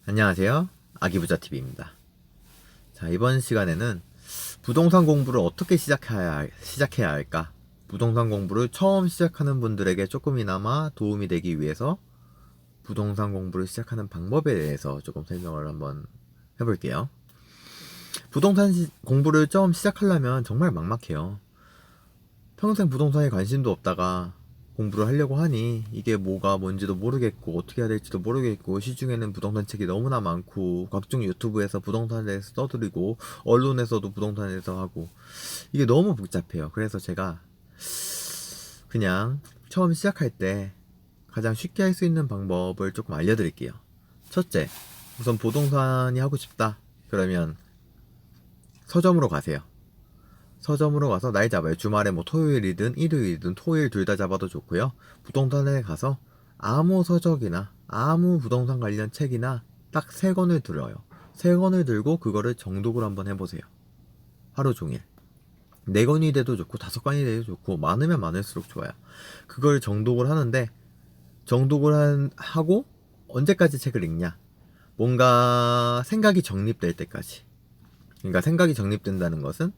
안녕하세요. 아기부자TV입니다. 자, 이번 시간에는 부동산 공부를 어떻게 시작해야 할까? 부동산 공부를 처음 시작하는 분들에게 조금이나마 도움이 되기 위해서 부동산 공부를 시작하는 방법에 대해서 조금 설명을 한번 해볼게요. 부동산 공부를 처음 시작하려면 정말 막막해요. 평생 부동산에 관심도 없다가 공부를 하려고 하니 이게 뭐가 뭔지도 모르겠고 어떻게 해야 될지도 모르겠고, 시중에는 부동산 책이 너무나 많고 각종 유튜브에서 부동산에 대해서 떠들이고 언론에서도 부동산에 대해서 하고 이게 너무 복잡해요. 그래서 제가 그냥 처음 시작할 때 가장 쉽게 할 수 있는 방법을 조금 알려드릴게요. 첫째, 우선 부동산이 하고 싶다 그러면 서점으로 가세요. 서점으로 가서 날 잡아요. 주말에 뭐 토요일이든 일요일이든 토일 둘 다 잡아도 좋고요. 부동산에 가서 아무 서적이나 아무 부동산 관련 책이나 딱 3권을 들어요. 3권을 들고 그거를 정독을 한번 해보세요. 하루 종일. 4권이 돼도 좋고 5권이 돼도 좋고 많으면 많을수록 좋아요. 그걸 정독을 하는데, 하고 언제까지 책을 읽냐? 뭔가 생각이 정립될 때까지. 그러니까 생각이 정립된다는 것은,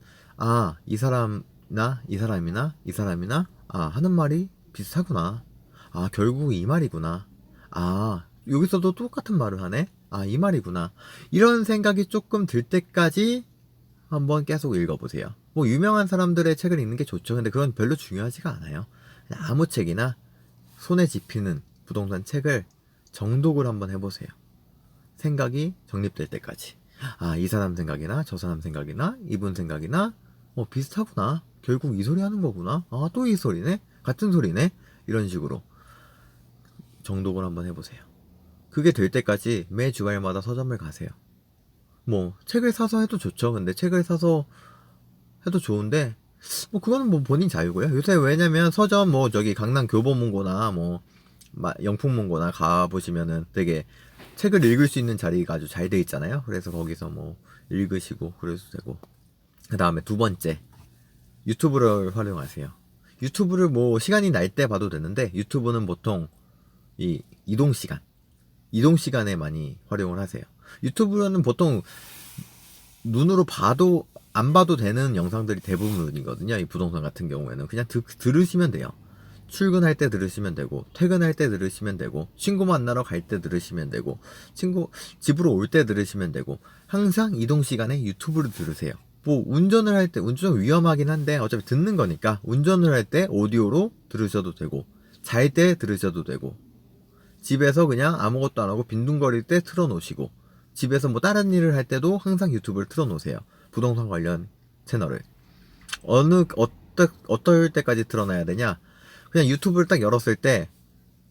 이 사람이나 이 사람이나 이 사람이나 하는 말이 비슷하구나. 결국 이 말이구나. 여기서도 똑같은 말을 하네. 이 말이구나. 이런 생각이 조금 들 때까지 한번 계속 읽어보세요. 뭐 유명한 사람들의 책을 읽는 게 좋죠. 근데 그건 별로 중요하지가 않아요. 그냥 아무 책이나 손에 집히는 부동산 책을 정독을 한번 해보세요. 생각이 정립될 때까지. 이 사람 생각이나 저 사람 생각이나 이분 생각이나 비슷하구나. 결국 이 소리 하는 거구나. 또 이 소리네. 같은 소리네. 이런 식으로 정독을 한번 해보세요. 그게 될 때까지 매 주말마다 서점을 가세요. 뭐 책을 사서 해도 좋죠. 근데 책을 사서 해도 좋은데 그거는 뭐 본인 자유고요. 요새 왜냐면 서점 저기 강남 교보문고나 영풍문고나 가보시면은 되게 책을 읽을 수 있는 자리가 아주 잘 돼 있잖아요. 그래서 거기서 읽으시고 그래도 되고. 그 다음에 2번째, 유튜브를 활용하세요. 유튜브를 시간이 날 때 봐도 되는데, 유튜브는 보통 이동 시간에 많이 활용을 하세요. 유튜브는 보통 눈으로 봐도 안 봐도 되는 영상들이 대부분이거든요. 이 부동산 같은 경우에는 그냥 들으시면 돼요. 출근할 때 들으시면 되고, 퇴근할 때 들으시면 되고, 친구 만나러 갈 때 들으시면 되고, 집으로 올 때 들으시면 되고, 항상 이동 시간에 유튜브를 들으세요. 운전을 할 때, 운전 위험하긴 한데 어차피 듣는 거니까 운전을 할 때 오디오로 들으셔도 되고, 잘 때 들으셔도 되고, 집에서 그냥 아무것도 안 하고 빈둥거릴 때 틀어놓으시고, 집에서 다른 일을 할 때도 항상 유튜브를 틀어놓으세요. 부동산 관련 채널을. 어떨 때까지 틀어놔야 되냐? 그냥 유튜브를 딱 열었을 때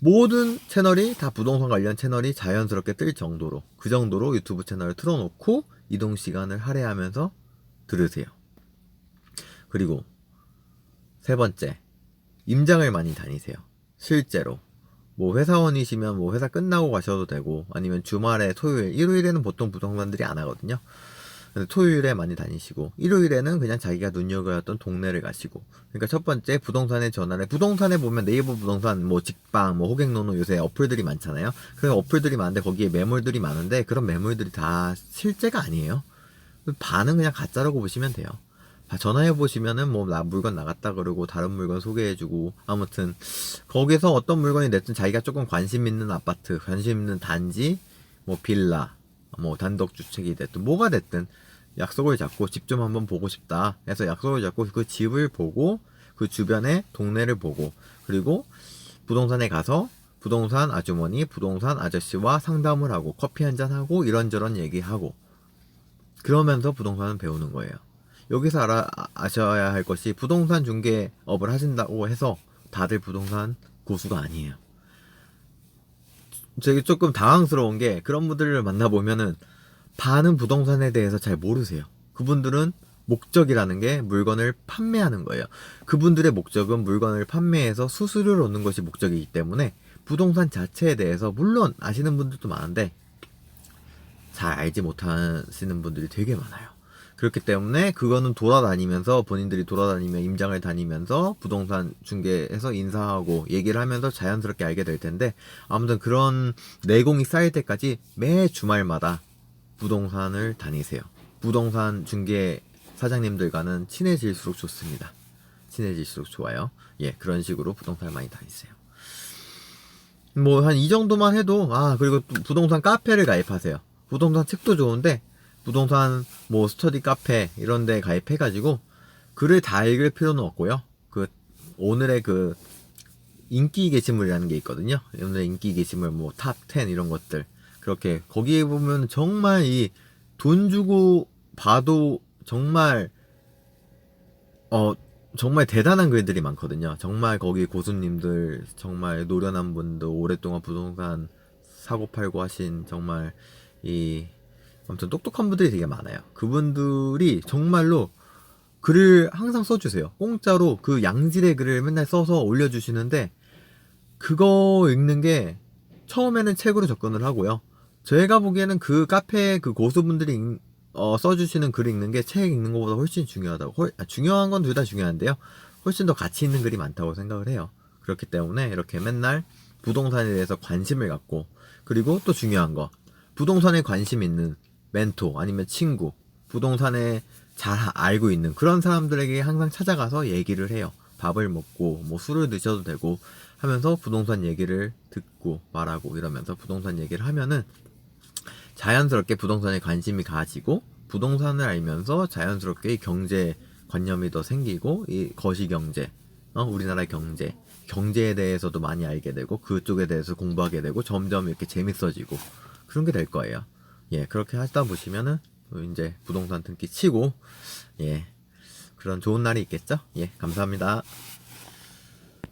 모든 채널이 다 부동산 관련 채널이 자연스럽게 뜰 정도로, 그 정도로 유튜브 채널을 틀어놓고 이동 시간을 할애하면서 들으세요. 그리고 3번째, 임장을 많이 다니세요. 실제로 회사원이시면 회사 끝나고 가셔도 되고, 아니면 주말에 토요일, 일요일에는 보통 부동산들이 안 하거든요. 근데 토요일에 많이 다니시고, 일요일에는 그냥 자기가 눈여겨왔던 동네를 가시고. 그러니까 첫 번째, 부동산에 보면 네이버 부동산, 직방, 호갱노노 요새 어플들이 많잖아요. 그 어플들이 많은데 거기에 매물들이 많은데, 그런 매물들이 다 실제가 아니에요. 반은 그냥 가짜라고 보시면 돼요. 전화해보시면은 물건 나갔다 그러고 다른 물건 소개해주고, 아무튼 거기서 어떤 물건이 됐든 자기가 조금 관심 있는 아파트, 관심 있는 단지, 빌라, 단독주택이 됐든 뭐가 됐든 약속을 잡고 집 좀 한번 보고 싶다 해서 약속을 잡고 그 집을 보고, 그 주변의 동네를 보고, 그리고 부동산에 가서 부동산 아주머니, 부동산 아저씨와 상담을 하고 커피 한잔 하고 이런저런 얘기하고, 그러면서 부동산을 배우는 거예요. 여기서 아셔야 할 것이, 부동산 중개업을 하신다고 해서 다들 부동산 고수가 아니에요. 되게 조금 당황스러운 게, 그런 분들을 만나보면은 반은 부동산에 대해서 잘 모르세요. 그분들은 목적이라는 게 물건을 판매하는 거예요. 그분들의 목적은 물건을 판매해서 수수료를 얻는 것이 목적이기 때문에 부동산 자체에 대해서 물론 아시는 분들도 많은데 잘 알지 못하시는 분들이 되게 많아요. 그렇기 때문에 그거는 돌아다니면서 본인들이 돌아다니며 임장을 다니면서 부동산 중개에서 인사하고 얘기를 하면서 자연스럽게 알게 될 텐데, 아무튼 그런 내공이 쌓일 때까지 매 주말마다 부동산을 다니세요. 부동산 중개 사장님들과는 친해질수록 좋습니다. 친해질수록 좋아요. 예, 그런 식으로 부동산을 많이 다니세요. 뭐 한 이 정도만 해도, 그리고 또 부동산 카페를 가입하세요. 부동산 책도 좋은데 부동산 뭐 스터디 카페 이런 데 가입해가지고 글을 다 읽을 필요는 없고요. 그 오늘의 그 인기 게시물이라는 게 있거든요. 오늘의 인기 게시물 뭐 탑 10 이런 것들, 그렇게 거기에 보면 정말 이 돈 주고 봐도 정말 정말 대단한 글들이 많거든요. 정말 거기 고수님들, 정말 노련한 분도, 오랫동안 부동산 사고 팔고 하신 정말 이 아무튼 똑똑한 분들이 되게 많아요. 그분들이 정말로 글을 항상 써주세요. 공짜로 그 양질의 글을 맨날 써서 올려주시는데, 그거 읽는 게 처음에는 책으로 접근을 하고요. 제가 보기에는 그 카페 그 고수분들이 써주시는 글 읽는 게 책 읽는 것보다 훨씬 중요하다고. 중요한 건 둘 다 중요한데요. 훨씬 더 가치 있는 글이 많다고 생각을 해요. 그렇기 때문에 이렇게 맨날 부동산에 대해서 관심을 갖고, 그리고 또 중요한 거, 부동산에 관심 있는 멘토 아니면 친구, 부동산에 잘 알고 있는 그런 사람들에게 항상 찾아가서 얘기를 해요. 밥을 먹고 뭐 술을 드셔도 되고 하면서 부동산 얘기를 듣고 말하고 이러면서 부동산 얘기를 하면은 자연스럽게 부동산에 관심이 가지고, 부동산을 알면서 자연스럽게 경제 관념이 더 생기고, 이 거시경제, 우리나라 경제에 대해서도 많이 알게 되고, 그쪽에 대해서 공부하게 되고, 점점 이렇게 재밌어지고 그런 게 될 거예요. 예, 그렇게 하다 보시면은 이제 부동산 등기 치고, 예, 그런 좋은 날이 있겠죠. 예, 감사합니다.